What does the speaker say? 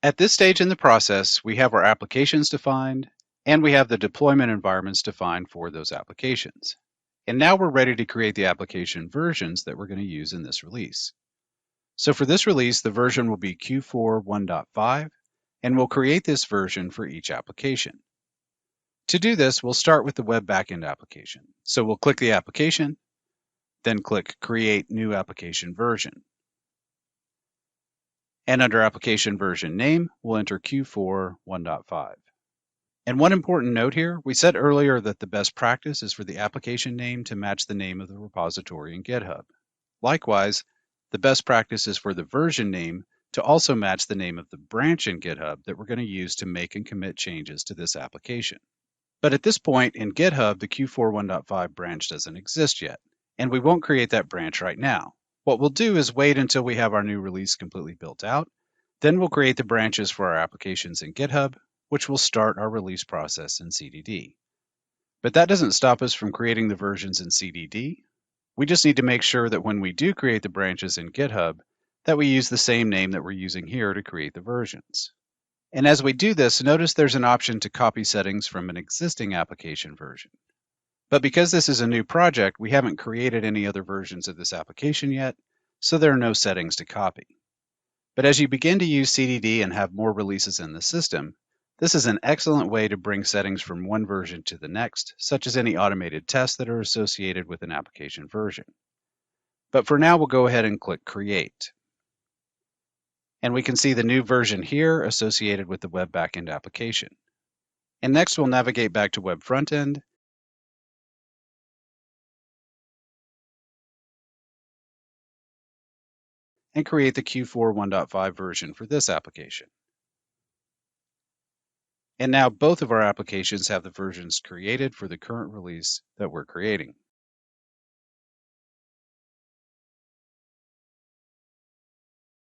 At this stage in the process, we have our applications defined and we have the deployment environments defined for those applications. And now we're ready to create the application versions that we're going to use in this release. So for this release, the version will be Q4 1.5, and we'll create this version for each application. To do this, we'll start with the web backend application. So we'll click the application, then click Create New Application Version. And under application version name, we'll enter Q4 1.5. And one important note here, we said earlier that the best practice is for the application name to match the name of the repository in GitHub. Likewise, the best practice is for the version name to also match the name of the branch in GitHub that we're going to use to make and commit changes to this application. But at this point in GitHub, the Q4 1.5 branch doesn't exist yet, and we won't create that branch right now. What we'll do is wait until we have our new release completely built out. Then we'll create the branches for our applications in GitHub, which will start our release process in CDD. But that doesn't stop us from creating the versions in CDD. We just need to make sure that when we do create the branches in GitHub, that we use the same name that we're using here to create the versions. And as we do this, notice there's an option to copy settings from an existing application version. But because this is a new project, we haven't created any other versions of this application yet, so there are no settings to copy. But as you begin to use CDD and have more releases in the system, this is an excellent way to bring settings from one version to the next, such as any automated tests that are associated with an application version. But for now, we'll go ahead and click Create. And we can see the new version here associated with the web backend application. And next, we'll navigate back to web frontend and create the Q4 1.5 version for this application. And now both of our applications have the versions created for the current release that we're creating.